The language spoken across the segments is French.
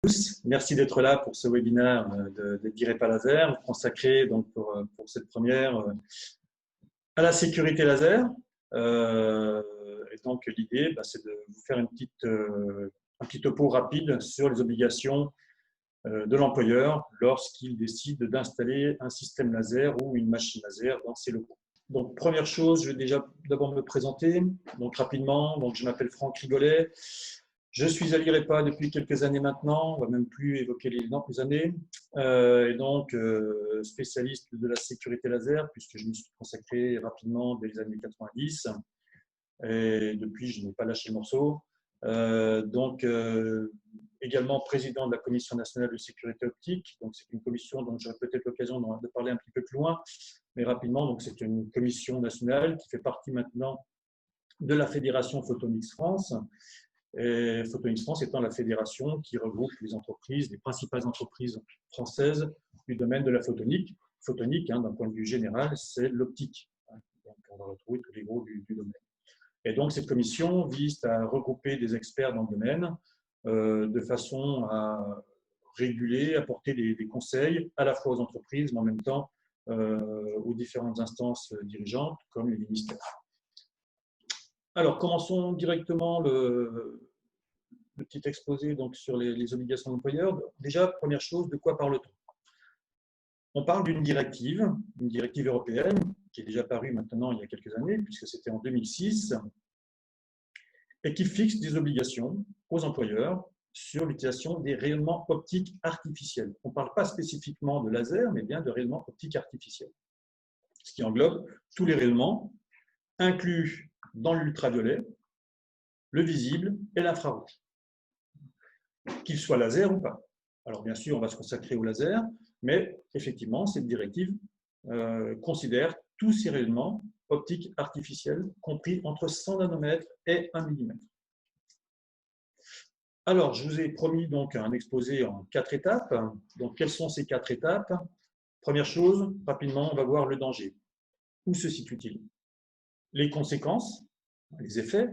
tous. Merci d'être là pour ce webinaire de d'IREPA Laser, consacré donc pour cette première à la sécurité laser. Et donc l'idée, c'est de vous faire un petit topo rapide sur les obligations de l'employeur lorsqu'il décide d'installer un système laser ou une machine laser dans ses locaux. Donc, première chose, je vais déjà d'abord me présenter. Donc, rapidement, je m'appelle Franck Rigolet. Je suis à l'IREPA depuis quelques années maintenant. On ne va même plus évoquer les années. Et donc, spécialiste de la sécurité laser, puisque je me suis consacré rapidement dès les années 90. Et depuis, je n'ai pas lâché le morceau. Également président de la Commission nationale de sécurité optique. Donc, c'est une commission dont j'aurai peut-être l'occasion de parler un petit peu plus loin. Mais rapidement, donc c'est une commission nationale qui fait partie maintenant de la Fédération Photonics France. Et Photonics France étant la fédération qui regroupe les entreprises, les principales entreprises françaises du domaine de la photonique. Photonique, d'un point de vue général, c'est l'optique. Donc, on va retrouver tous les gros du domaine. Et donc, cette commission vise à regrouper des experts dans le domaine de façon à réguler, apporter des conseils à la fois aux entreprises, mais en même temps aux différentes instances dirigeantes comme les ministères. Alors, commençons directement le petit exposé donc, sur les obligations de l'employeur. Déjà, première chose, de quoi parle-t-on? On parle d'une directive européenne qui est déjà parue maintenant il y a quelques années, puisque c'était en 2006, et qui fixe des obligations aux employeurs sur l'utilisation des rayonnements optiques artificiels. On ne parle pas spécifiquement de laser, mais bien de rayonnements optiques artificiels, ce qui englobe tous les rayonnements, inclus dans l'ultraviolet, le visible et l'infrarouge, qu'ils soient laser ou pas. Alors bien sûr, on va se consacrer au laser, mais effectivement, cette directive considère tous ces rayonnements optiques artificiels compris entre 100 nanomètres et 1 mm. Alors, je vous ai promis donc un exposé en 4 étapes. Donc, quelles sont ces 4 étapes? Première chose, rapidement, on va voir le danger. Où se situe-t-il? Les conséquences, les effets,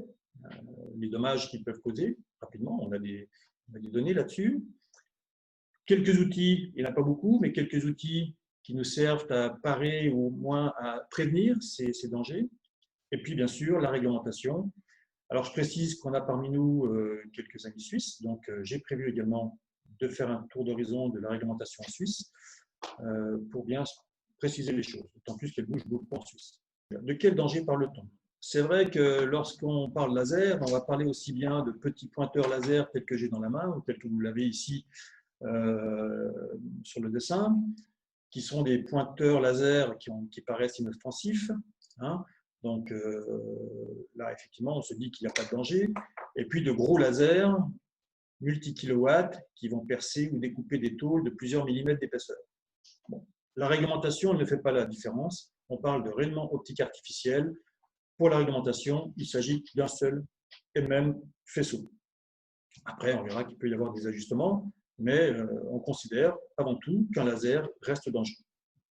les dommages qu'ils peuvent causer. Rapidement, on a des données là-dessus. Quelques outils, il n'y en a pas beaucoup, mais quelques outils qui nous servent à parer ou au moins à prévenir ces dangers. Et puis, bien sûr, la réglementation. Alors, je précise qu'on a parmi nous quelques amis suisses, donc j'ai prévu également de faire un tour d'horizon de la réglementation en Suisse pour bien préciser les choses, d'autant plus qu'elle bouge beaucoup en Suisse. De quel danger parle-t-on? C'est vrai que lorsqu'on parle laser, on va parler aussi bien de petits pointeurs laser tels que j'ai dans la main ou tels que vous l'avez ici sur le dessin, qui sont des pointeurs laser qui paraissent inoffensifs. Donc là, effectivement, on se dit qu'il n'y a pas de danger. Et puis de gros lasers, multi-kilowatts, qui vont percer ou découper des tôles de plusieurs millimètres d'épaisseur. Bon. La réglementation ne fait pas la différence. On parle de rayonnement optique artificiel. Pour la réglementation, il s'agit d'un seul et même faisceau. Après, on verra qu'il peut y avoir des ajustements, mais on considère avant tout qu'un laser reste dangereux.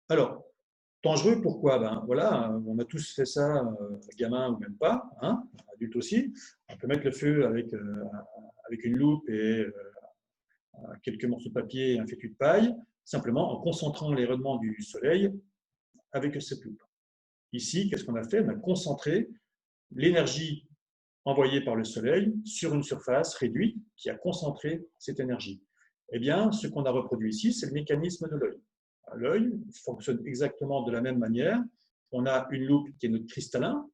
Alors, dangereux, pourquoi? Voilà, on a tous fait ça, gamin ou même pas, adulte aussi. On peut mettre le feu avec une loupe et quelques morceaux de papier et un fétu de paille, simplement en concentrant les rayonnements du soleil avec cette loupe. Ici, qu'est-ce qu'on a fait? On a concentré l'énergie envoyée par le soleil sur une surface réduite qui a concentré cette énergie. Eh bien, ce qu'on a reproduit ici, c'est le mécanisme de l'œil. L'œil fonctionne exactement de la même manière. On a une loupe qui est notre cristallin,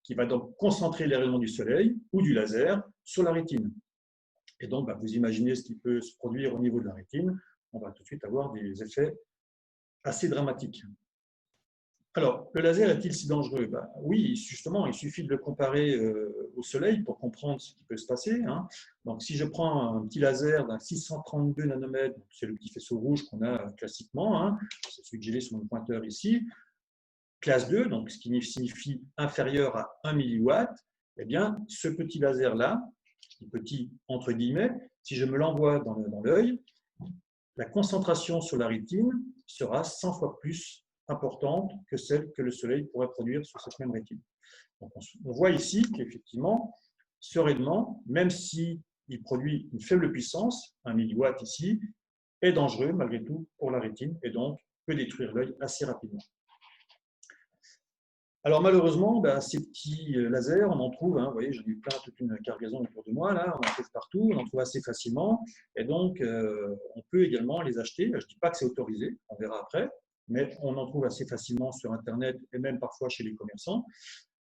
qui va donc concentrer les rayonnements du soleil ou du laser sur la rétine. Et donc, vous imaginez ce qui peut se produire au niveau de la rétine. On va tout de suite avoir des effets assez dramatiques. Alors, le laser est-il si dangereux? Oui, justement, il suffit de le comparer au soleil pour comprendre ce qui peut se passer. Donc, si je prends un petit laser d'un 632 nanomètres, c'est le petit faisceau rouge qu'on a classiquement, c'est celui que j'ai sur mon pointeur ici, classe 2, donc ce qui signifie inférieur à 1 milliwatt, eh bien, ce petit laser-là, petit entre guillemets, si je me l'envoie dans l'œil, la concentration sur la rétine sera 100 fois plus importante que celle que le soleil pourrait produire sur cette même rétine. Donc on voit ici qu'effectivement, ce rayonnement, même si il produit une faible puissance, 1 milliwatt ici, est dangereux malgré tout pour la rétine et donc peut détruire l'œil assez rapidement. Alors malheureusement, ces petits lasers, on en trouve, vous voyez, j'en ai eu plein, toute une cargaison autour de moi, là, on en trouve partout, on en trouve assez facilement, et donc on peut également les acheter. Je ne dis pas que c'est autorisé, on verra après, mais on en trouve assez facilement sur Internet et même parfois chez les commerçants.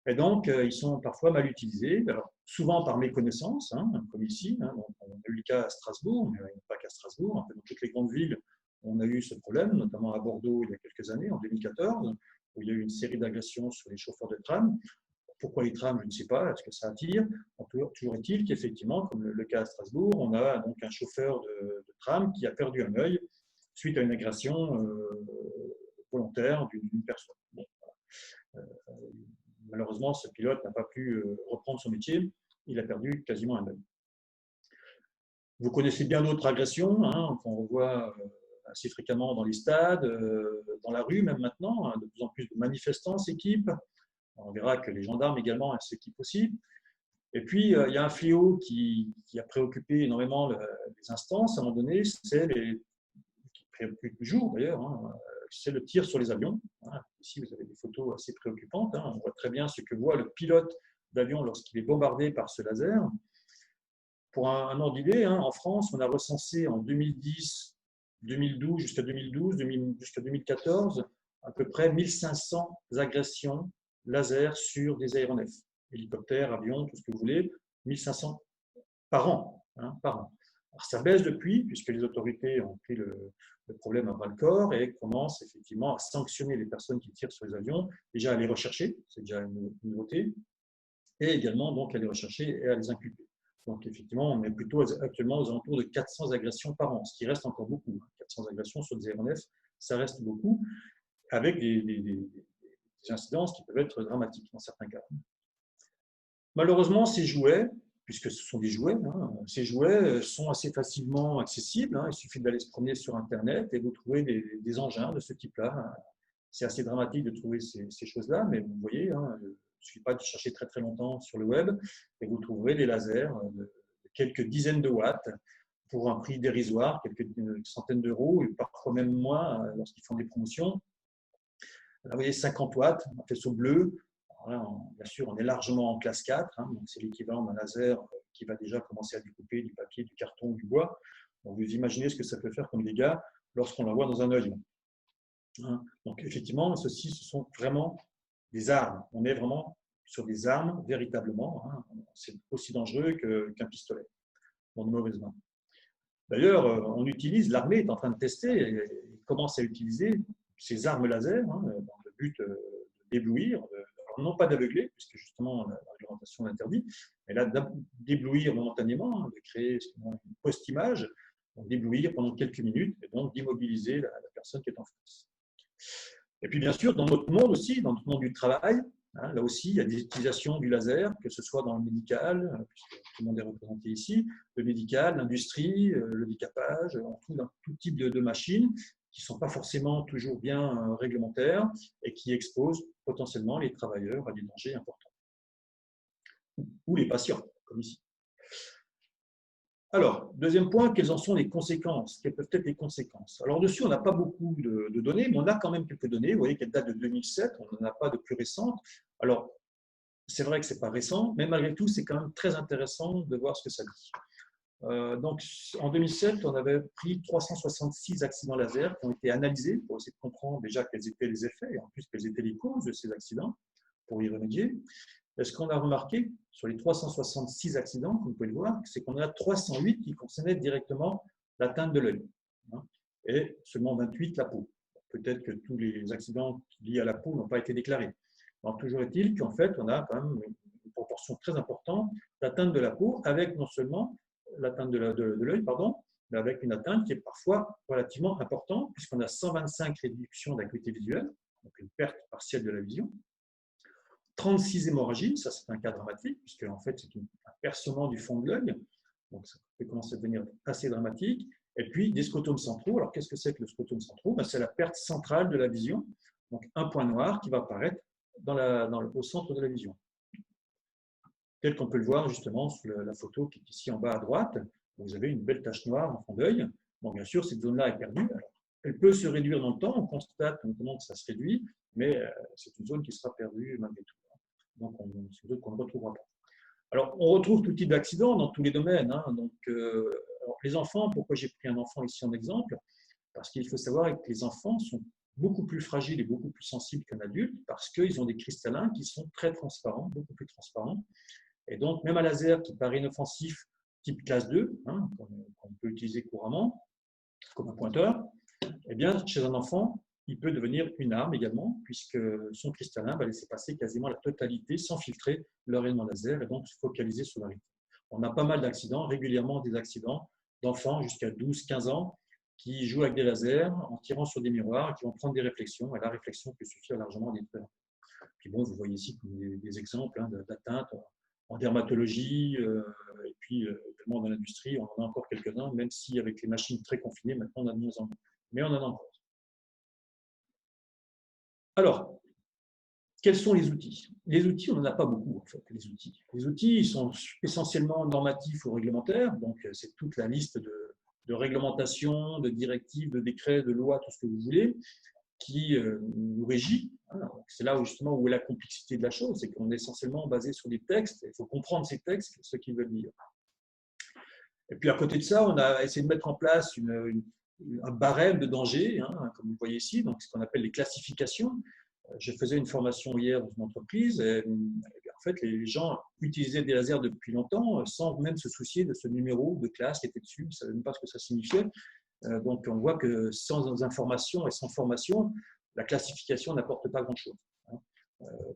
Et donc, ils sont parfois mal utilisés, alors, souvent par méconnaissance, comme ici. Donc, on a eu le cas à Strasbourg, mais pas qu'à Strasbourg. En fait, dans toutes les grandes villes, on a eu ce problème, notamment à Bordeaux il y a quelques années, en 2014, où il y a eu une série d'agressions sur les chauffeurs de tram. Pourquoi les trams, je ne sais pas, est-ce que ça attire? Toujours est-il qu'effectivement, comme le cas à Strasbourg, on a donc un chauffeur de tram qui a perdu un œil suite à une agression volontaire d'une personne. Bon, malheureusement, ce pilote n'a pas pu reprendre son métier, il a perdu quasiment un œil. Vous connaissez bien d'autres agressions qu'on revoit assez fréquemment dans les stades, dans la rue même maintenant, de plus en plus de manifestants s'équipent. On verra que les gendarmes également s'équipent aussi. Et puis, il y a un fléau qui a préoccupé énormément les instances à un moment donné, c'est qui préoccupe toujours d'ailleurs, c'est le tir sur les avions. Ici, vous avez des photos assez préoccupantes. On voit très bien ce que voit le pilote d'avion lorsqu'il est bombardé par ce laser. Pour un ordre d'idée, en France, on a recensé en 2010, 2012, jusqu'à 2012, jusqu'à 2014, à peu près 1500 agressions laser sur des aéronefs, hélicoptères, avions, tout ce que vous voulez, 1500 par an. Par an. Alors, ça baisse depuis, puisque les autorités ont pris le problème à bras-le-corps et commencent effectivement à sanctionner les personnes qui tirent sur les avions, déjà à les rechercher, c'est déjà une nouveauté, et également donc à les rechercher et à les inculper. Donc effectivement, on est plutôt actuellement aux alentours de 400 agressions par an, ce qui reste encore beaucoup. 400 agressions sur des aéronefs, ça reste beaucoup, avec des incidences qui peuvent être dramatiques dans certains cas. Malheureusement, ces jouets, puisque ce sont des jouets, ces jouets sont assez facilement accessibles. Il suffit d'aller se promener sur Internet et vous trouvez des engins de ce type-là. C'est assez dramatique de trouver ces choses-là, mais vous voyez, il ne suffit pas de chercher très très longtemps sur le web et vous trouverez des lasers de quelques dizaines de watts pour un prix dérisoire, quelques centaines d'euros, et parfois même moins lorsqu'ils font des promotions. Là, vous voyez, 50 watts, un faisceau bleu. Là, bien sûr, on est largement en classe 4, donc c'est l'équivalent d'un laser qui va déjà commencer à découper du papier, du carton, du bois. Donc, vous imaginez ce que ça peut faire comme dégâts lorsqu'on l'envoie dans un œil. Donc, effectivement, ceci, ce sont vraiment des armes. On est vraiment sur des armes, véritablement. C'est aussi dangereux qu'un pistolet, dans de mauvaises mains. D'ailleurs, on utilise, l'armée est en train de tester et commence à utiliser ces armes laser dans le but de d'éblouir, non pas d'aveugler, puisque justement la réglementation l'interdit, mais là d'éblouir momentanément, de créer une post-image, d'éblouir pendant quelques minutes et donc d'immobiliser la personne qui est en face. Et puis bien sûr, dans notre monde aussi, dans notre monde du travail, là aussi, il y a des utilisations du laser, que ce soit dans le médical, puisque tout le monde est représenté ici, le médical, l'industrie, le décapage, on trouve dans tout type de machines qui ne sont pas forcément toujours bien réglementaires et qui exposent potentiellement les travailleurs à des dangers importants. Ou les patients, comme ici. Alors, deuxième point, quelles en sont les conséquences? Quelles peuvent être les conséquences? Alors, dessus, on n'a pas beaucoup de données, mais on a quand même quelques données. Vous voyez qu'elles datent de 2007, on n'en a pas de plus récentes. Alors, c'est vrai que ce n'est pas récent, mais malgré tout, c'est quand même très intéressant de voir ce que ça dit. Donc, en 2007, on avait pris 366 accidents laser qui ont été analysés pour essayer de comprendre déjà quels étaient les effets et en plus quelles étaient les causes de ces accidents pour y remédier. Et ce qu'on a remarqué sur les 366 accidents, comme vous pouvez le voir, c'est qu'on a 308 qui concernaient directement l'atteinte de l'œil et seulement 28 la peau. Peut-être que tous les accidents liés à la peau n'ont pas été déclarés. Donc, toujours est-il qu'en fait, on a quand même une proportion très importante d'atteinte de la peau avec non seulement l'atteinte de l'œil, mais avec une atteinte qui est parfois relativement importante, puisqu'on a 125 réductions d'acuité visuelle, donc une perte partielle de la vision, 36 hémorragies, ça c'est un cas dramatique, puisque en fait c'est un percement du fond de l'œil, donc ça peut commencer à devenir assez dramatique, et puis des scotomes centraux. Alors qu'est-ce que c'est que le scotome centraux? C'est la perte centrale de la vision, donc un point noir qui va apparaître au centre de la vision. tel qu'on peut le voir justement sur la photo qui est ici en bas à droite. Vous avez une belle tache noire en fond d'œil. Bon, bien sûr, cette zone-là est perdue. Alors, elle peut se réduire dans le temps, on constate notamment que ça se réduit, mais c'est une zone qui sera perdue malgré tout. Donc, c'est une zone qu'on ne retrouvera pas. Alors, on retrouve tout type d'accidents dans tous les domaines. Hein. Donc, alors, les enfants, pourquoi j'ai pris un enfant ici en exemple? Parce qu'il faut savoir que les enfants sont beaucoup plus fragiles et beaucoup plus sensibles qu'un adulte parce qu'ils ont des cristallins qui sont très transparents, beaucoup plus transparents. Et donc, même un laser qui paraît inoffensif, type classe 2, hein, qu'on peut utiliser couramment, comme un pointeur, eh bien, chez un enfant, il peut devenir une arme également, puisque son cristallin va laisser passer quasiment la totalité sans filtrer le rayonnement laser et donc se focaliser sur la réalité. On a pas mal d'accidents, régulièrement des accidents d'enfants jusqu'à 12-15 ans qui jouent avec des lasers en tirant sur des miroirs, qui vont prendre des réflexions, et la réflexion peut suffire largement à détruire. Puis bon, vous voyez ici des exemples hein, d'atteintes en dermatologie, et puis également dans l'industrie, on en a encore quelques-uns, même si avec les machines très confinées, maintenant on a de moins en moins. Mais on en a encore. Alors, quels sont les outils? Les outils, on n'en a pas beaucoup en fait, les outils. Les outils, ils sont essentiellement normatifs ou réglementaires, donc c'est toute la liste de réglementations, de directives, de décrets, de lois, tout ce que vous voulez, qui nous régit. C'est là où, justement où est la complexité de la chose, c'est qu'on est essentiellement basé sur des textes, il faut comprendre ces textes, ce qu'ils veulent dire. Et puis à côté de ça, on a essayé de mettre en place un barème de danger, hein, comme vous voyez ici, donc ce qu'on appelle les classifications. Je faisais une formation hier dans une entreprise, et en fait les gens utilisaient des lasers depuis longtemps sans même se soucier de ce numéro de classe qui était dessus, ils ne savaient même pas ce que ça signifiait. Donc on voit que sans information et sans formation, la classification n'apporte pas grand-chose.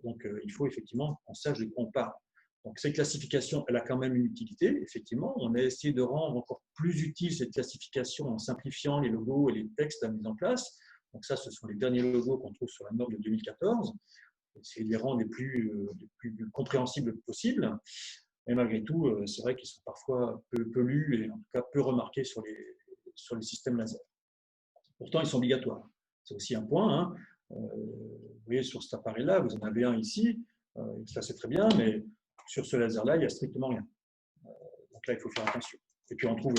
Donc il faut effectivement qu'on sache de quoi on parle. Donc cette classification, elle a quand même une utilité, effectivement. On a essayé de rendre encore plus utile cette classification en simplifiant les logos et les textes à mise en place. Donc ça, ce sont les derniers logos qu'on trouve sur la norme de 2014. Essayer de les rendre les plus compréhensibles possibles. Mais malgré tout, c'est vrai qu'ils sont parfois peu lus et en tout cas peu remarqués sur les systèmes laser. Pourtant, ils sont obligatoires. C'est aussi un point. Hein. Vous voyez, sur cet appareil-là, vous en avez un ici. Ça, c'est très bien, mais sur ce laser-là, il n'y a strictement rien. Donc là, il faut faire attention. Et puis, on trouve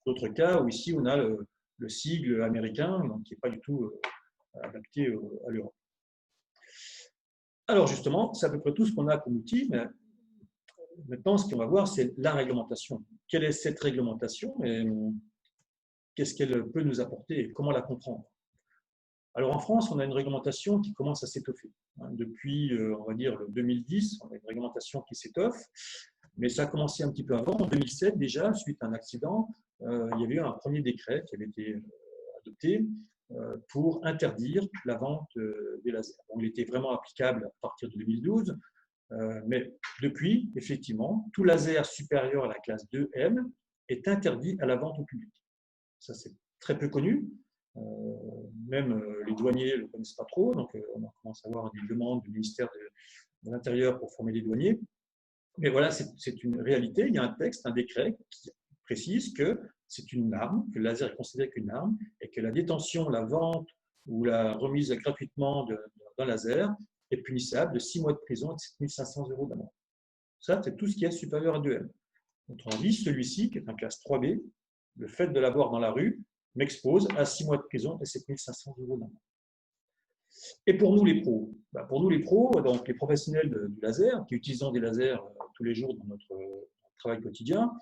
d'autres cas où ici, on a le sigle américain, donc, qui n'est pas du tout adapté à l'Europe. Alors, justement, c'est à peu près tout ce qu'on a comme outil. Mais maintenant, ce qu'on va voir, c'est la réglementation. Quelle est cette réglementation et qu'est-ce qu'elle peut nous apporter et comment la comprendre? Alors, en France, on a une réglementation qui commence à s'étoffer. Depuis, on va dire, le 2010, on a une réglementation qui s'étoffe. Mais ça a commencé un petit peu avant. En 2007, déjà, suite à un accident, il y avait eu un premier décret qui avait été adopté pour interdire la vente des lasers. Donc, il était vraiment applicable à partir de 2012. Mais depuis, effectivement, tout laser supérieur à la classe 2M est interdit à la vente au public. Ça, c'est très peu connu. Même les douaniers ne le connaissent pas trop. Donc, on commence à avoir des demandes du ministère de l'Intérieur pour former les douaniers. Mais voilà, c'est une réalité. Il y a un texte, un décret qui précise que c'est une arme, que le laser est considéré qu'une arme et que la détention, la vente ou la remise gratuitement d'un laser est punissable de 6 mois de prison et de 7 500 € d'amende. Ça, c'est tout ce qui est supérieur à 2M. Autrement dit, celui-ci, qui est un classe 3B, le fait de l'avoir dans la rue m'expose à 6 mois de prison et 7 500 € d'amende. Et pour nous les pros, pour nous les pros, donc les professionnels du laser, qui utilisons des lasers tous les jours dans notre travail quotidien,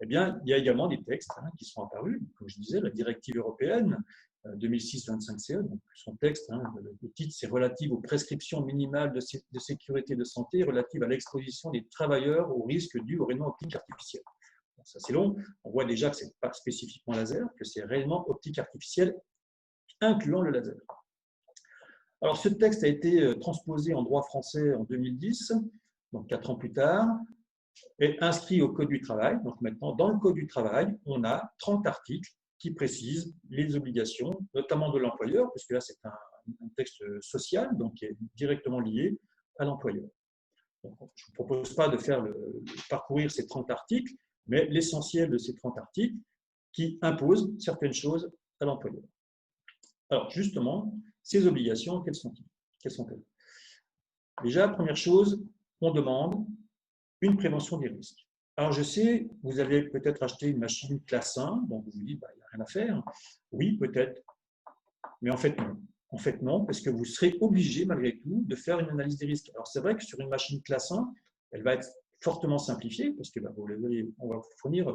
eh bien, il y a également des textes qui sont apparus. Comme je disais, la directive européenne 2006-25-CE, donc son texte, le titre, c'est relative aux prescriptions minimales de sécurité de santé relatives à l'exposition des travailleurs aux risques dus au rayonnement optique artificiel. Bon, ça, c'est long. On voit déjà que ce n'est pas spécifiquement laser, que c'est réellement optique artificielle, incluant le laser. Alors, ce texte a été transposé en droit français en 2010, donc 4 ans plus tard, et inscrit au Code du travail. Donc maintenant, dans le Code du travail, on a 30 articles qui précisent les obligations, notamment de l'employeur, puisque là, c'est un texte social, donc qui est directement lié à l'employeur. Je ne vous propose pas de parcourir ces 30 articles, mais l'essentiel de ces 30 articles qui imposent certaines choses à l'employeur. Alors, justement, ces obligations, quelles sont-elles? Déjà, première chose, on demande une prévention des risques. Alors, je sais, vous allez peut-être acheter une machine classe 1, donc vous vous dites, il n'y a rien à faire. Oui, peut-être, mais en fait, non. En fait, non, parce que vous serez obligé, malgré tout, de faire une analyse des risques. Alors, c'est vrai que sur une machine classe 1, elle va être fortement simplifiée, parce que on va vous fournir.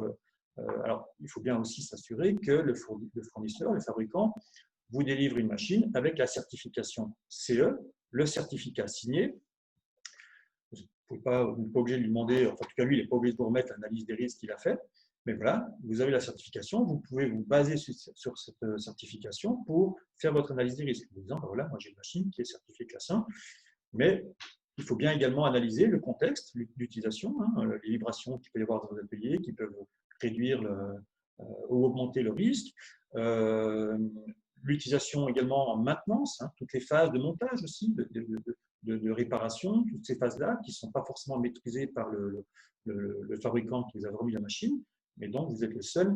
Alors, il faut bien aussi s'assurer que le fournisseur, le fabricant, vous délivre une machine avec la certification CE, le certificat signé. Vous n'êtes pas obligé de lui demander, enfin, en tout cas, lui, il n'est pas obligé de vous remettre l'analyse des risques qu'il a fait. Mais voilà, vous avez la certification, vous pouvez vous baser sur cette certification pour faire votre analyse des risques. En disant, ben voilà, moi j'ai une machine qui est certifiée classe 1, mais il faut bien également analyser le contexte d'utilisation, les vibrations qu'il peut y avoir dans vos ateliers, qui peuvent réduire ou augmenter le risque. L'utilisation également en maintenance, toutes les phases de montage aussi, de réparation, toutes ces phases-là qui ne sont pas forcément maîtrisées par le fabricant qui vous a remis la machine, mais donc vous êtes le seul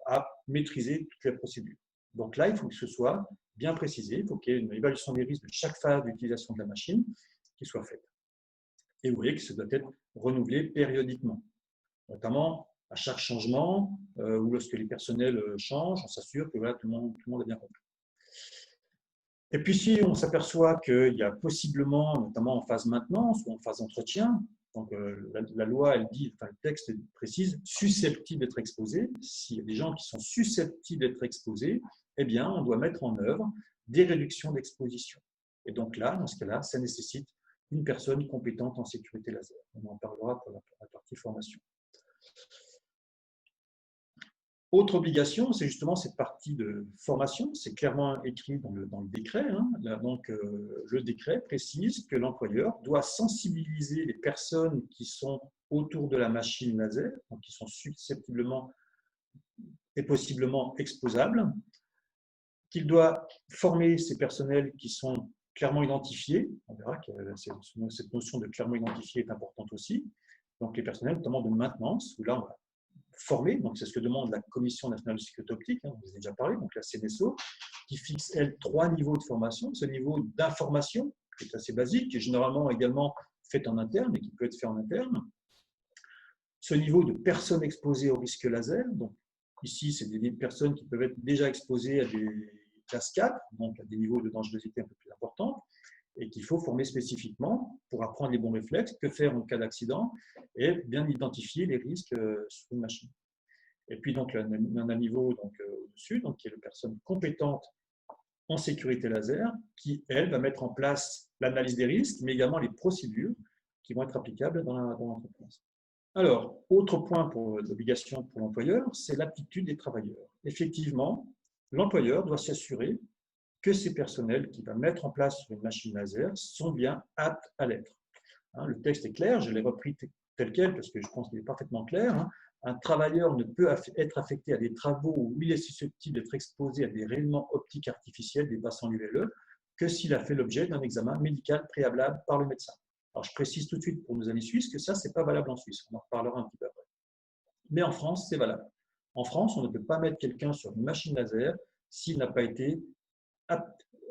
à maîtriser toutes les procédures. Donc là, il faut que ce soit bien précisé, il faut qu'il y ait une évaluation des risques de chaque phase d'utilisation de la machine qui soit faite. Et vous voyez que ça doit être renouvelé périodiquement, notamment à chaque changement ou lorsque les personnels changent, on s'assure que voilà, tout le monde a bien compris. Et puis si on s'aperçoit qu'il y a possiblement, notamment en phase maintenance ou en phase entretien, donc la loi, elle dit, enfin, le texte précise, susceptible d'être exposé. S'il y a des gens qui sont susceptibles d'être exposés, eh bien, on doit mettre en œuvre des réductions d'exposition. Et donc là, dans ce cas-là, ça nécessite une personne compétente en sécurité laser. On en parlera pour la partie formation. Autre obligation, c'est justement cette partie de formation. C'est clairement écrit dans le décret. Donc, le décret précise que l'employeur doit sensibiliser les personnes qui sont autour de la machine laser, donc qui sont susceptiblement et possiblement exposables, qu'il doit former ces personnels qui sont clairement identifiés. On verra que cette notion de clairement identifié est importante aussi. Donc, les personnels, notamment de maintenance, où là, on va formés, donc c'est ce que demande la Commission nationale de sécurité optique, on vous a déjà parlé, donc la CNSO, qui fixe, elle, 3 niveaux de formation. Ce niveau d'information, qui est assez basique, qui est généralement également fait en interne et qui peut être fait en interne. Ce niveau de personnes exposées au risque laser, donc ici, c'est des personnes qui peuvent être déjà exposées à des classes 4, donc à des niveaux de dangerosité un peu plus importants, et qu'il faut former spécifiquement pour apprendre les bons réflexes, que faire en cas d'accident, et bien identifier les risques sur une machine. Et puis, donc, on a un niveau au-dessus, donc, qui est la personne compétente en sécurité laser, qui, elle, va mettre en place l'analyse des risques, mais également les procédures qui vont être applicables dans l'entreprise. Alors, autre point d'obligation pour l'employeur, c'est l'aptitude des travailleurs. Effectivement, l'employeur doit s'assurer que ces personnels qu'il va mettre en place sur une machine laser sont bien aptes à l'être. Le texte est clair, je l'ai repris tel quel parce que je pense qu'il est parfaitement clair. Un travailleur ne peut être affecté à des travaux où il est susceptible d'être exposé à des rayonnements optiques artificiels dépassant l'ULE que s'il a fait l'objet d'un examen médical préalable par le médecin. Alors, je précise tout de suite pour nos amis suisses que ça, ce n'est pas valable en Suisse. On en reparlera un petit peu après. Mais en France, c'est valable. En France, on ne peut pas mettre quelqu'un sur une machine laser s'il n'a pas été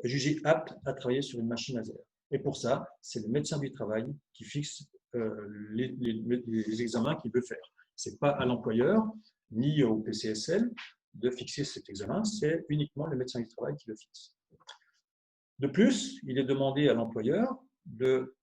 jugé apte à travailler sur une machine laser. Et pour ça, c'est le médecin du travail qui fixe les examens qu'il veut faire. Ce n'est pas à l'employeur ni au PCSL de fixer cet examen, c'est uniquement le médecin du travail qui le fixe. De plus, il est demandé à l'employeur de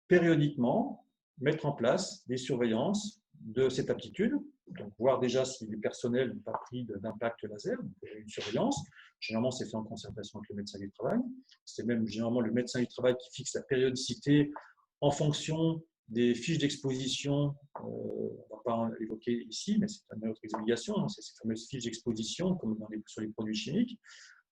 périodiquement mettre en place des surveillances de cette aptitude, donc voir déjà si les personnels n'ont pas pris d'impact laser, donc une surveillance. Généralement, c'est fait en concertation avec le médecin du travail. C'est même généralement le médecin du travail qui fixe la périodicité en fonction des fiches d'exposition. On ne va pas l'évoquer ici, mais c'est une autre obligation. C'est ces fameuses fiches d'exposition, comme sur les produits chimiques.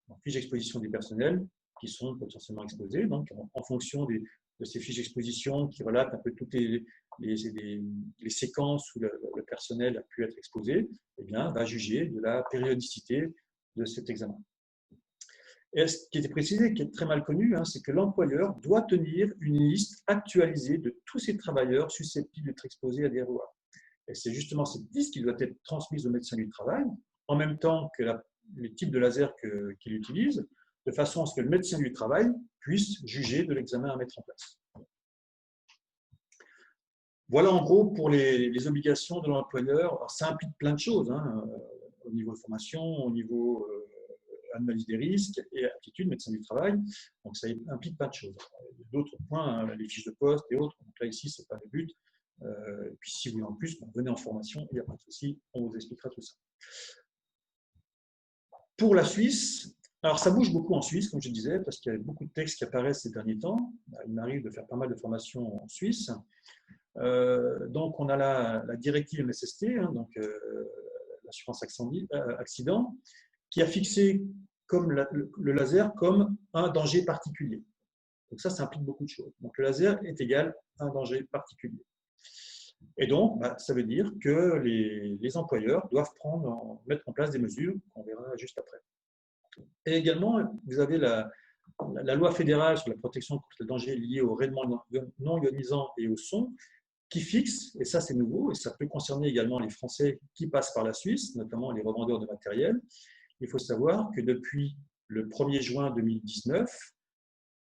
Donc, fiches d'exposition des personnels qui sont potentiellement exposés. Donc, en fonction de ces fiches d'exposition qui relatent un peu toutes les séquences où le personnel a pu être exposé, eh bien, va juger de la périodicité de cet examen. Et ce qui était précisé, qui est très mal connu, c'est que l'employeur doit tenir une liste actualisée de tous ces travailleurs susceptibles d'être exposés à des ROA. Et c'est justement cette liste qui doit être transmise au médecin du travail, en même temps que les types de laser qu'il utilise, de façon à ce que le médecin du travail puisse juger de l'examen à mettre en place. Voilà en gros pour les obligations de l'employeur. Alors, ça implique plein de choses, hein, au niveau de formation, au niveau analyse des risques et aptitude, médecin du travail. Donc ça implique plein de choses. D'autres points, hein, les fiches de poste et autres. Donc là, ici, ce n'est pas le but. Et puis si vous voulez en plus, venez en formation, il n'y a pas de souci, on vous expliquera tout ça. Pour la Suisse, alors ça bouge beaucoup en Suisse, comme je disais, parce qu'il y a beaucoup de textes qui apparaissent ces derniers temps. Il m'arrive de faire pas mal de formations en Suisse. Donc on a la directive MSST, hein, donc l'assurance accident, qui a fixé comme le laser comme un danger particulier. Donc ça implique beaucoup de choses. Donc le laser est égal à un danger particulier. Et donc, ça veut dire que les employeurs doivent mettre en place des mesures qu'on verra juste après. Et également, vous avez la loi fédérale sur la protection contre les dangers liés aux rayonnements non ionisants et au son, qui fixe, et ça c'est nouveau, et ça peut concerner également les Français qui passent par la Suisse, notamment les revendeurs de matériel. Il faut savoir que depuis le 1er juin 2019,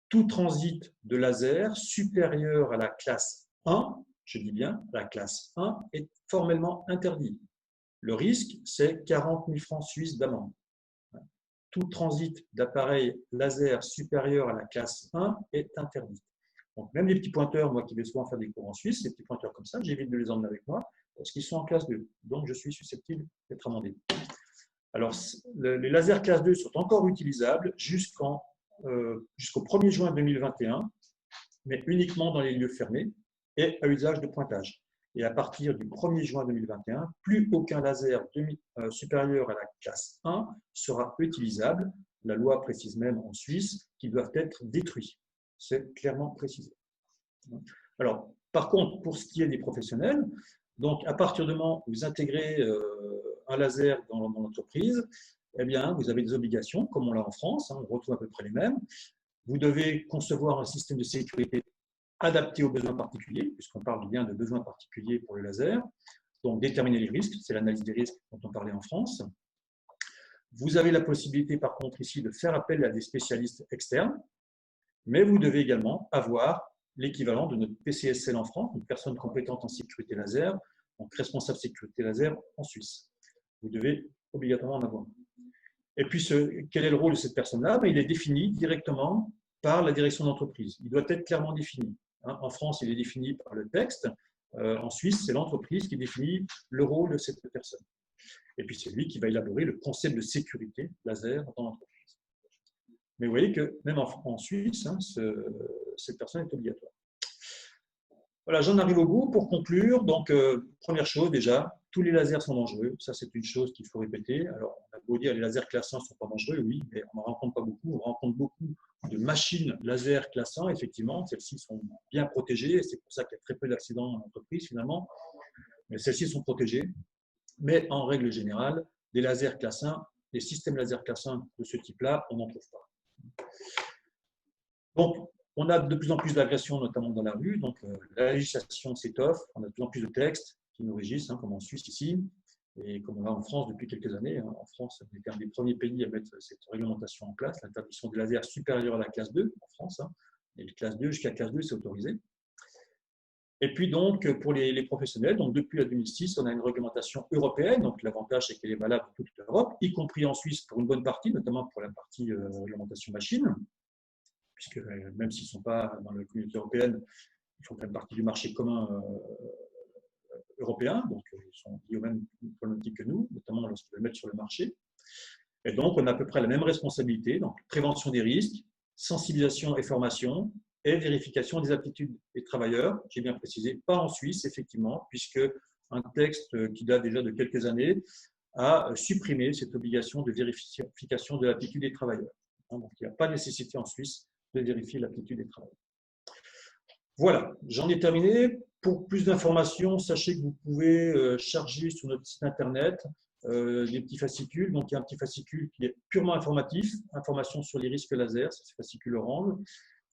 tout transit de laser supérieur à la classe 1, je dis bien la classe 1, est formellement interdit. Le risque, c'est 40 000 francs suisses d'amende. Tout transit d'appareils laser supérieur à la classe 1 est interdit. Donc, même les petits pointeurs, moi qui vais souvent faire des cours en Suisse, ces petits pointeurs comme ça, j'évite de les emmener avec moi parce qu'ils sont en classe 2. Donc, je suis susceptible d'être amendé. Alors, les lasers classe 2 sont encore utilisables jusqu'au 1er juin 2021, mais uniquement dans les lieux fermés et à usage de pointage. Et à partir du 1er juin 2021, plus aucun laser supérieur à la classe 1 sera utilisable. La loi précise même en Suisse qu'ils doivent être détruits. C'est clairement précisé. Alors, par contre, pour ce qui est des professionnels, donc à partir du moment où vous intégrez un laser dans l'entreprise, eh bien, vous avez des obligations, comme on l'a en France, hein, on retrouve à peu près les mêmes. Vous devez concevoir un système de sécurité adapté aux besoins particuliers, puisqu'on parle bien de besoins particuliers pour le laser. Donc, déterminer les risques, c'est l'analyse des risques dont on parlait en France. Vous avez la possibilité, par contre, ici, de faire appel à des spécialistes externes, mais vous devez également avoir l'équivalent de notre PCSL en France, une personne compétente en sécurité laser, donc responsable sécurité laser en Suisse. Vous devez obligatoirement en avoir. Et puis, quel est le rôle de cette personne-là? Il est défini directement par la direction d'entreprise. Il doit être clairement défini. En France, il est défini par le texte. En Suisse, c'est l'entreprise qui définit le rôle de cette personne. Et puis, c'est lui qui va élaborer le concept de sécurité laser dans l'entreprise. Mais vous voyez que même en Suisse, cette personne est obligatoire. Voilà, j'en arrive au bout pour conclure. Donc, première chose déjà, tous les lasers sont dangereux. Ça, c'est une chose qu'il faut répéter. Alors, on a beau dire les lasers classe 1 ne sont pas dangereux, oui, mais on n'en rencontre pas beaucoup. On rencontre beaucoup de machines laser classe 1, effectivement. Celles-ci sont bien protégées et c'est pour ça qu'il y a très peu d'accidents en entreprise, finalement. Mais celles-ci sont protégées. Mais en règle générale, des lasers classe 1, des systèmes laser classe 1 de ce type-là, on n'en trouve pas. Donc, on a de plus en plus d'agressions, notamment dans la rue. Donc, la législation s'étoffe. On a de plus en plus de textes qui nous régissent, comme en Suisse ici, et comme on a en France depuis quelques années. En France, on était un des premiers pays à mettre cette réglementation en place, l'interdiction des lasers supérieurs à la classe 2 en France. Et la classe 2 jusqu'à classe 2, c'est autorisé. Et puis, donc, pour les professionnels, donc depuis la 2006, on a une réglementation européenne. Donc, l'avantage, c'est qu'elle est valable pour toute l'Europe, y compris en Suisse pour une bonne partie, notamment pour la partie réglementation machine, puisque même s'ils ne sont pas dans la communauté européenne, ils font quand même partie du marché commun européen, donc ils sont liés aux mêmes problématiques que nous, notamment lorsqu'ils veulent mettre sur le marché. Et donc, on a à peu près la même responsabilité, donc prévention des risques, sensibilisation et formation, et vérification des aptitudes des travailleurs. J'ai bien précisé, pas en Suisse, effectivement, puisque un texte qui date déjà de quelques années a supprimé cette obligation de vérification de l'aptitude des travailleurs. Donc, il n'y a pas de nécessité en Suisse de vérifier l'aptitude des travailleurs. Voilà, j'en ai terminé. Pour plus d'informations, sachez que vous pouvez charger sur notre site internet des petits fascicules. Donc, il y a un petit fascicule qui est purement informatif, information sur les risques laser, c'est ce fascicule orange.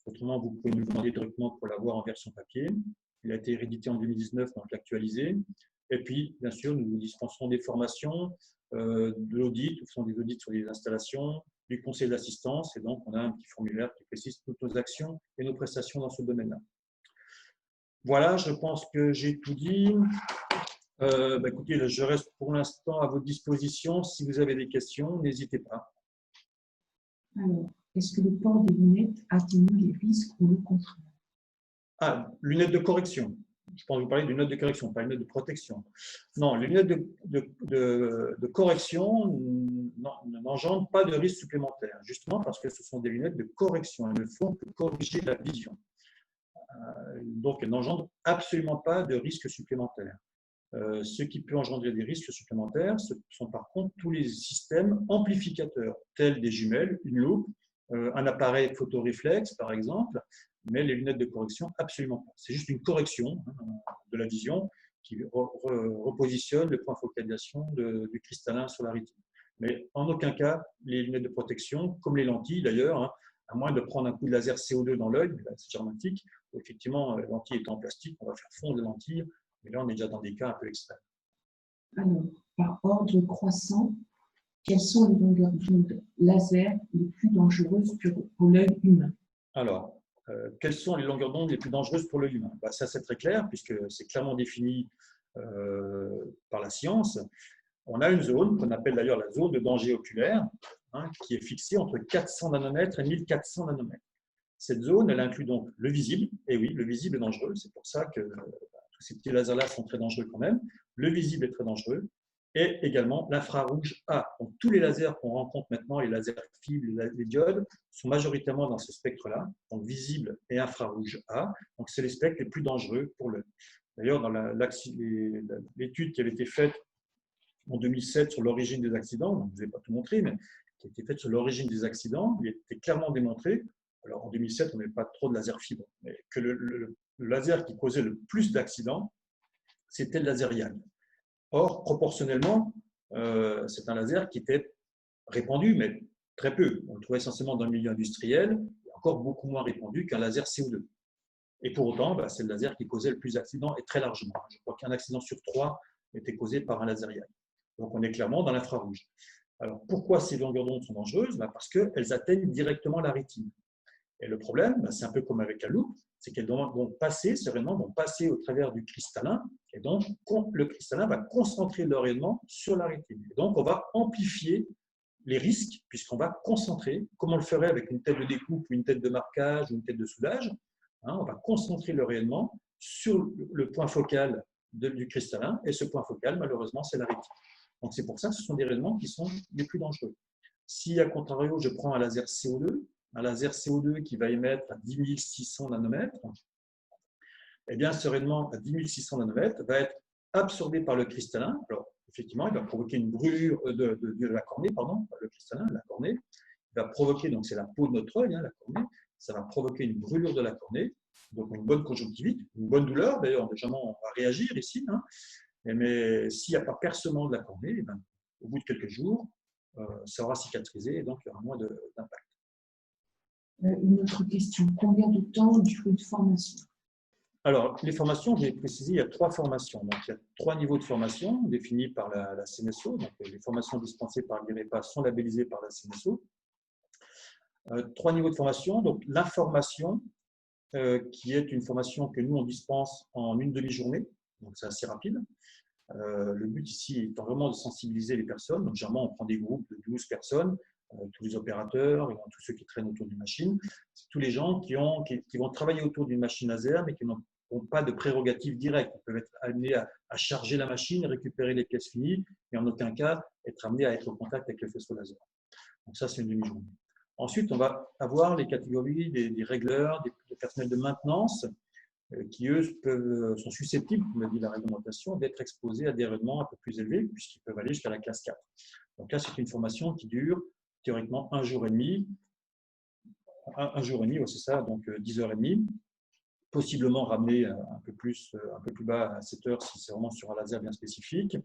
Autrement, vous pouvez nous demander directement pour l'avoir en version papier. Il a été réédité en 2019, donc actualisé. Et puis, bien sûr, nous vous dispenserons des formations, de l'audit, nous faisons des audits sur les installations, du conseil d'assistance. Et donc, on a un petit formulaire qui précise toutes nos actions et nos prestations dans ce domaine-là. Voilà, je pense que j'ai tout dit. Écoutez, je reste pour l'instant à votre disposition. Si vous avez des questions, n'hésitez pas. Alors, est-ce que le port des lunettes atténue les risques ou le contraire? Ah, lunettes de correction. Je pense que vous parlez d'une lunettes de correction, pas une lunettes de protection. Non, les lunettes de correction n'engendrent pas de risque supplémentaire, justement parce que ce sont des lunettes de correction. Elles ne font que corriger la vision. Donc, elles n'engendrent absolument pas de risque supplémentaire. Ce qui peut engendrer des risques supplémentaires, ce sont par contre tous les systèmes amplificateurs, tels des jumelles, une loupe, un appareil photoréflexe par exemple, mais les lunettes de correction, absolument pas. C'est juste une correction de la vision qui repositionne le point de focalisation du cristallin sur la rétine. Mais en aucun cas, les lunettes de protection, comme les lentilles d'ailleurs, à moins de prendre un coup de laser CO2 dans l'œil, c'est germatique, où effectivement, la lentille étant en plastique, on va faire fondre la lentille. Mais là, on est déjà dans des cas un peu extrêmes. Alors, par ordre croissant, quelles sont les longueurs d'onde laser les plus dangereuses pour l'œil humain? Alors, quelles sont les longueurs d'onde les plus dangereuses pour l'œil humain? Ça, c'est très clair, puisque c'est clairement défini par la science. On a une zone qu'on appelle d'ailleurs la zone de danger oculaire, qui est fixée entre 400 nanomètres et 1400 nanomètres. Cette zone, elle inclut donc le visible, et oui, le visible est dangereux, c'est pour ça que tous ces petits lasers-là sont très dangereux quand même. Le visible est très dangereux, et également l'infrarouge A. Donc, tous les lasers qu'on rencontre maintenant, les lasers fibres, les diodes, sont majoritairement dans ce spectre-là, donc visible et infrarouge A. Donc, c'est les spectres les plus dangereux pour l'œil. D'ailleurs, dans l'étude qui avait été faite en 2007 sur l'origine des accidents, donc je ne vous ai pas tout montré, mais qui a été faite sur l'origine des accidents, il était clairement démontré, alors en 2007, on n'avait pas trop de laser fibre, mais que le laser qui causait le plus d'accidents, c'était le laser YAG. Or, proportionnellement, c'est un laser qui était répandu, mais très peu. On le trouvait essentiellement dans le milieu industriel, et encore beaucoup moins répandu qu'un laser CO2. Et pour autant, c'est le laser qui causait le plus d'accidents, et très largement. Je crois qu'un accident sur 3 était causé par un laser YAG. Donc, on est clairement dans l'infrarouge. Alors, pourquoi ces longueurs d'onde sont dangereuses? Parce qu'elles atteignent directement la rétine. Et le problème, c'est un peu comme avec la loupe, c'est qu'elles vont passer, ces rayonnements vont passer au travers du cristallin, et donc le cristallin va concentrer le rayonnement sur la rétine. Et donc, on va amplifier les risques, puisqu'on va concentrer, comme on le ferait avec une tête de découpe, une tête de marquage ou une tête de soudage, on va concentrer le rayonnement sur le point focal du cristallin, et ce point focal, malheureusement, c'est la rétine. Donc, c'est pour ça que ce sont des rayonnements qui sont les plus dangereux. Si, à contrario, je prends un laser CO2 qui va émettre à 10 600 nanomètres, eh bien, ce rayonnement à 10 600 nanomètres va être absorbé par le cristallin. Alors, effectivement, il va provoquer une brûlure de la cornée, pardon, le cristallin, la cornée. Il va provoquer, donc c'est la peau de notre œil, la cornée, ça va provoquer une brûlure de la cornée, donc une bonne conjonctivite, une bonne douleur. D'ailleurs, déjà, on va réagir ici. Mais s'il n'y a pas percement de la cornée, au bout de quelques jours, ça aura cicatrisé et donc il y aura moins d'impact. Une autre question. Combien de temps dure une formation? Alors, les formations, j'ai précisé, il y a 3 formations. Donc, il y a 3 niveaux de formation définis par la CNSO. Donc, les formations dispensées par l'IREPA sont labellisées par la CNSO. 3 niveaux de formation. Donc, la formation, qui est une formation que nous, on dispense en une demi-journée. Donc, c'est assez rapide. Le but ici étant vraiment de sensibiliser les personnes. Donc, généralement, on prend des groupes de 12 personnes, tous les opérateurs, et tous ceux qui traînent autour d'une machine. C'est tous les gens qui vont travailler autour d'une machine laser, mais qui n'ont pas de prérogatives directes. Ils peuvent être amenés à charger la machine, récupérer les pièces finies, et en aucun cas être amenés à être au contact avec le faisceau laser. Donc ça, c'est une demi-journée. Ensuite, on va avoir les catégories des régleurs, des personnels de maintenance, qui, eux, sont susceptibles, comme le dit la réglementation, d'être exposés à des rayonnements un peu plus élevés, puisqu'ils peuvent aller jusqu'à la classe 4. Donc là, c'est une formation qui dure théoriquement un jour et demi. Un jour et demi, c'est ça, donc 10h30, possiblement ramené un peu plus bas à 7 heures si c'est vraiment sur un laser bien spécifique.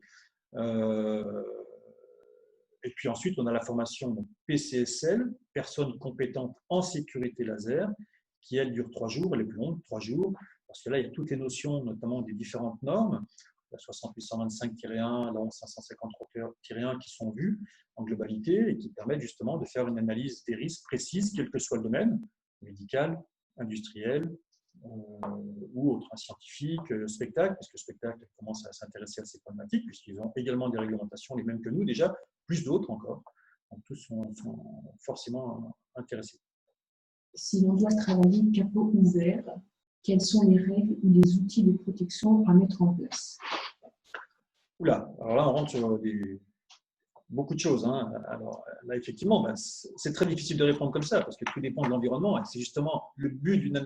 Et puis ensuite, on a la formation PCSL, personnes compétentes en sécurité laser, qui, elle, dure 3 jours, elle est plus longue, 3 jours, parce que là, il y a toutes les notions, notamment des différentes normes, la 68125-1, la 11553-1, qui sont vues en globalité et qui permettent justement de faire une analyse des risques précise, quel que soit le domaine, médical, industriel, ou autres, scientifiques, spectacle, parce que le spectacle commence à s'intéresser à ces problématiques, puisqu'ils ont également des réglementations, les mêmes que nous déjà, plus d'autres encore. Donc, tous sont forcément intéressés. Si l'on doit travailler capot ouvert, quelles sont les règles ou les outils de protection à mettre en place? Oula, alors là, on rentre sur beaucoup de choses. Alors là, effectivement, c'est très difficile de répondre comme ça, parce que tout dépend de l'environnement. Et c'est justement le but d'une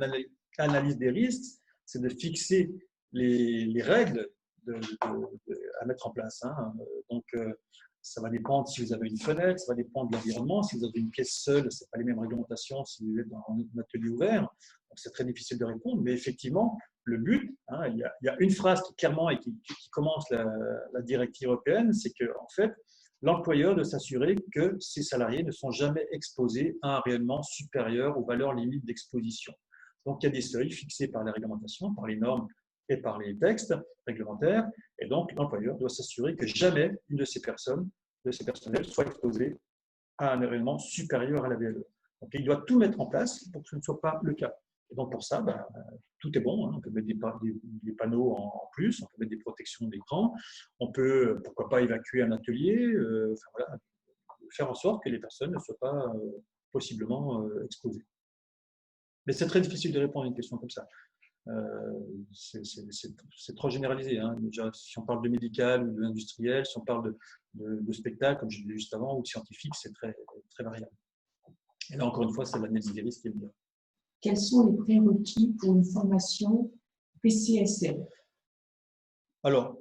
analyse des risques, c'est de fixer les règles à mettre en place. Donc, ça va dépendre si vous avez une fenêtre, ça va dépendre de l'environnement. Si vous avez une pièce seule, ce n'est pas les mêmes réglementations si vous êtes dans un atelier ouvert. Donc, c'est très difficile de répondre. Mais effectivement, le but, il y a une phrase qui clairement et qui commence la directive européenne, c'est qu'en fait, l'employeur doit s'assurer que ses salariés ne sont jamais exposés à un rayonnement supérieur aux valeurs limites d'exposition. Donc, il y a des seuils fixés par les réglementations, par les normes et par les textes réglementaires. Et donc, l'employeur doit s'assurer que jamais une de ces personnes, de ces personnels, soit exposée à un rayonnement supérieur à la VLE. Donc, il doit tout mettre en place pour que ce ne soit pas le cas. Et donc, pour ça, tout est bon. On peut mettre des panneaux en plus, on peut mettre des protections d'écran, on peut, pourquoi pas, évacuer un atelier, faire en sorte que les personnes ne soient pas possiblement exposées. Mais c'est très difficile de répondre à une question comme ça. C'est trop généralisé. Déjà, si on parle de médical ou de l'industriel, si on parle de spectacle, comme je l'ai dit juste avant, ou de scientifique, c'est très, très variable. Et là, encore une fois, c'est l'analyse des risques qui est bien. Quels sont les prérequis pour une formation PCSL? Alors,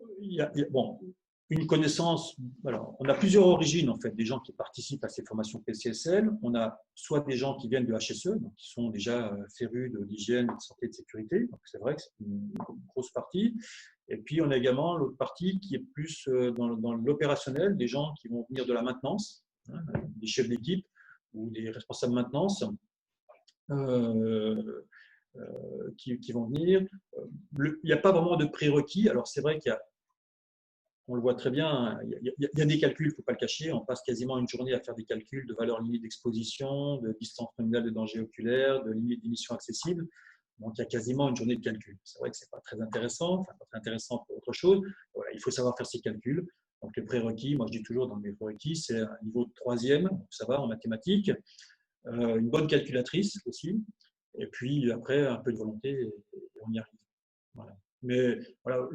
une connaissance. Alors, on a plusieurs origines, en fait, des gens qui participent à ces formations PCSL. On a soit des gens qui viennent de HSE, donc qui sont déjà férus de l'hygiène, de santé et de sécurité. Donc, c'est vrai que c'est une grosse partie. Et puis, on a également l'autre partie qui est plus dans l'opérationnel, des gens qui vont venir de la maintenance, des chefs d'équipe ou des responsables de maintenance. Qui vont venir. Il n'y a pas vraiment de prérequis. Alors, c'est vrai on le voit très bien, il y a des calculs, il ne faut pas le cacher. On passe quasiment une journée à faire des calculs de valeur limite d'exposition, de distance nominale de danger oculaire, de limite d'émission accessible. Donc, il y a quasiment une journée de calcul. C'est vrai que ce n'est pas très intéressant, pas très intéressant pour autre chose. Voilà, il faut savoir faire ces calculs. Donc, les prérequis, moi je dis toujours dans mes prérequis, c'est un niveau de 3e, donc ça va en mathématiques, une bonne calculatrice aussi, et puis après un peu de volonté et on y arrive. Voilà. Mais voilà,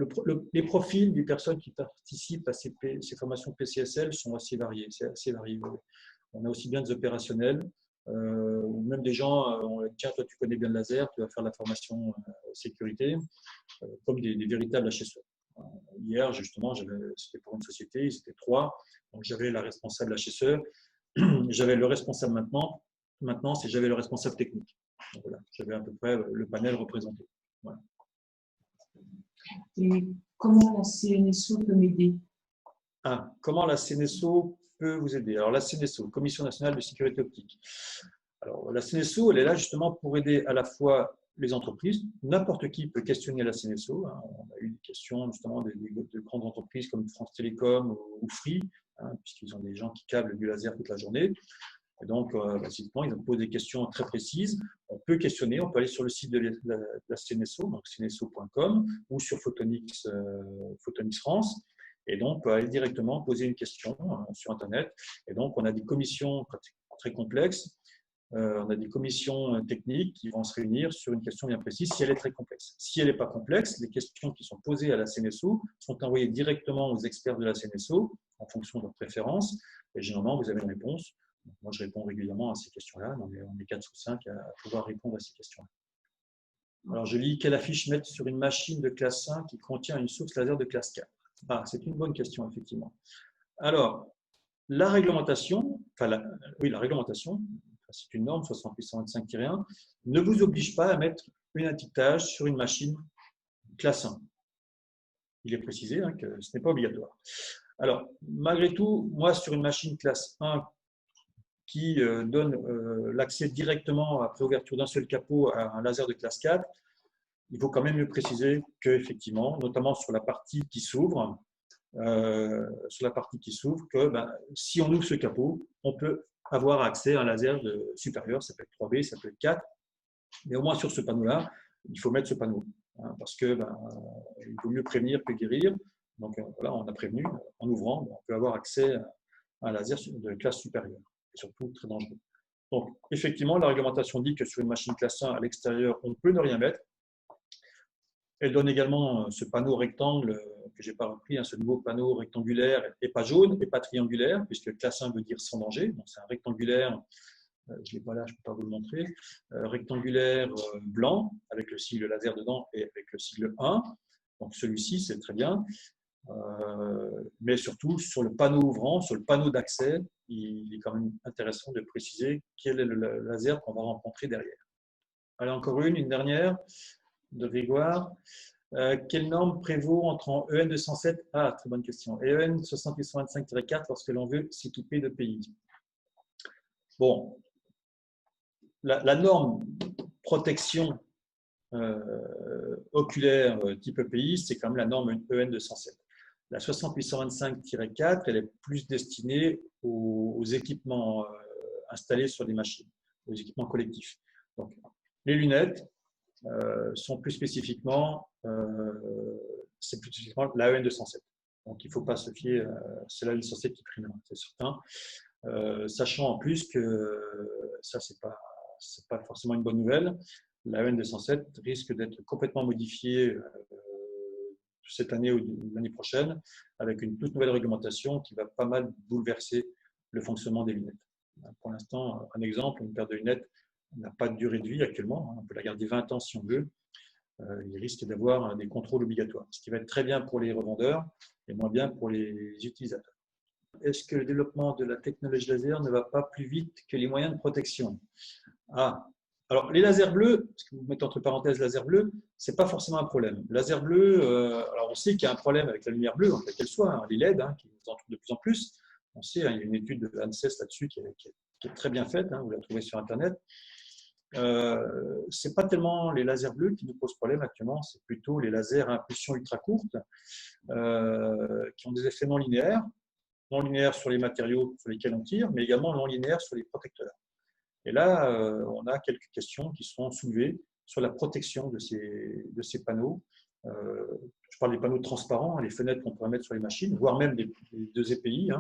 les profils des personnes qui participent à ces formations PCSL sont assez variés. C'est assez varié. On a aussi bien des opérationnels, ou même des gens, tiens, toi tu connais bien le laser, tu vas faire la formation sécurité, comme des véritables HSE. Hier, justement, c'était pour une société, ils étaient 3. Donc j'avais la responsable HSE, j'avais le responsable maintenance et j'avais le responsable technique. Donc, voilà, j'avais à peu près le panel représenté. Voilà. Et comment la CNSO peut m'aider? Comment la CNSO peut vous aider? Alors, la CNSO, Commission nationale de sécurité optique. Alors, la CNSO, elle est là justement pour aider à la fois les entreprises. N'importe qui peut questionner la CNSO. On a eu des questions justement de grandes entreprises comme France Télécom ou Free, puisqu'ils ont des gens qui câblent du laser toute la journée. Et donc, basiquement, ils ont posé des questions très précises. On peut questionner, on peut aller sur le site de la CNSO, donc cnso.com, ou sur Photonics France. Et donc, on peut aller directement poser une question sur Internet. Et donc, on a des commissions très complexes. On a des commissions techniques qui vont se réunir sur une question bien précise si elle est très complexe. Si elle n'est pas complexe, les questions qui sont posées à la CNSO sont envoyées directement aux experts de la CNSO en fonction de leurs préférences. Et généralement, vous avez une réponse. Moi, je réponds régulièrement à ces questions-là. On est 4 ou 5 à pouvoir répondre à ces questions-là. Alors, je lis quelle affiche mettre sur une machine de classe 5 qui contient une source laser de classe 4? C'est une bonne question, effectivement. Alors, la réglementation, la réglementation, c'est une norme 68125-1, ne vous oblige pas à mettre un étiquetage sur une machine classe 1. Il est précisé que ce n'est pas obligatoire. Alors, malgré tout, moi, sur une machine classe 1 qui donne l'accès directement, après ouverture d'un seul capot, à un laser de classe 4, il faut quand même le préciser qu'effectivement, notamment sur la partie qui s'ouvre, que si on ouvre ce capot, on peut avoir accès à un laser supérieur, ça peut être 3B, ça peut être 4, mais au moins sur ce panneau-là, il faut mettre ce panneau. Hein, parce que il vaut mieux prévenir que guérir. Donc voilà, on a prévenu, en ouvrant, on peut avoir accès à un laser de classe supérieure, et surtout très dangereux. Donc effectivement, la réglementation dit que sur une machine classe 1 à l'extérieur, on peut ne rien mettre. Elle donne également ce panneau rectangle que je n'ai pas repris, hein, ce nouveau panneau rectangulaire et pas jaune et pas triangulaire, puisque classe 1 veut dire sans danger. Donc c'est un rectangulaire, je ne l'ai pas là, je ne peux pas vous le montrer, rectangulaire blanc avec le sigle laser dedans et avec le sigle 1. Donc celui-ci, c'est très bien. Mais surtout, sur le panneau ouvrant, sur le panneau d'accès, il est quand même intéressant de préciser quel est le laser qu'on va rencontrer derrière. Allez, encore une dernière de Grégoire. Quelle norme prévaut entre en EN 207 Ah, très bonne question. Et EN 6825-4 lorsque l'on veut s'équiper de PI. Bon, la norme protection oculaire type EPI, c'est quand même la norme EN 207. La 6825-4, elle est plus destinée aux équipements installés sur des machines, aux équipements collectifs. Donc, les lunettes sont plus spécifiquement, c'est plus spécifiquement la EN 207. Donc, il ne faut pas se fier, c'est la EN 207 qui prime, c'est certain. Sachant en plus que ça, c'est pas forcément une bonne nouvelle. La EN 207 risque d'être complètement modifiée cette année ou l'année prochaine avec une toute nouvelle réglementation qui va pas mal bouleverser le fonctionnement des lunettes. Pour l'instant, un exemple, une paire de lunettes n'a pas de durée de vie actuellement. On peut la garder 20 ans si on veut. Il risque d'avoir des contrôles obligatoires, ce qui va être très bien pour les revendeurs et moins bien pour les utilisateurs. Est-ce que le développement de la technologie laser ne va pas plus vite que les moyens de protection? Alors, les lasers bleus, ce que vous mettez entre parenthèses laser bleu, ce n'est pas forcément un problème. Laser bleu, alors on sait qu'il y a un problème avec la lumière bleue, quelle qu'elle soit, hein, les LED, qui nous entourent de plus en plus. On sait, il y a une étude de l'ANSES là-dessus qui est très bien faite, vous la trouvez sur Internet. Ce n'est pas tellement les lasers bleus qui nous posent problème actuellement, c'est plutôt les lasers à impulsion ultra courte qui ont des effets non linéaires sur les matériaux sur lesquels on tire, mais également non linéaires sur les protecteurs. Et là, on a quelques questions qui sont soulevées sur la protection de ces panneaux. Je parle des panneaux transparents, les fenêtres qu'on pourrait mettre sur les machines, voire même les deux EPI.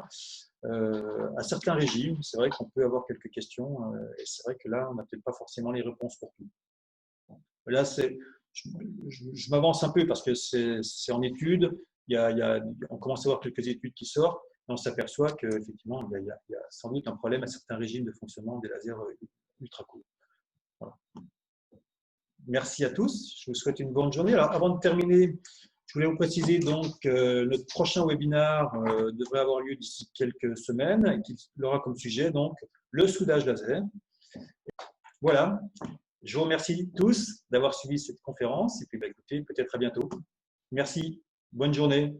À certains régimes, c'est vrai qu'on peut avoir quelques questions, et c'est vrai que là, on n'a peut-être pas forcément les réponses pour tout. Là, je m'avance un peu parce que c'est en étude. On commence à voir quelques études qui sortent. On s'aperçoit qu'effectivement, il y a sans doute un problème à certains régimes de fonctionnement des lasers ultra courts. Voilà. Merci à tous. Je vous souhaite une bonne journée. Alors, avant de terminer, je voulais vous préciser donc notre prochain webinaire devrait avoir lieu d'ici quelques semaines et qu'il aura comme sujet donc le soudage laser. Voilà. Je vous remercie tous d'avoir suivi cette conférence et puis écoutez, peut-être à bientôt. Merci. Bonne journée.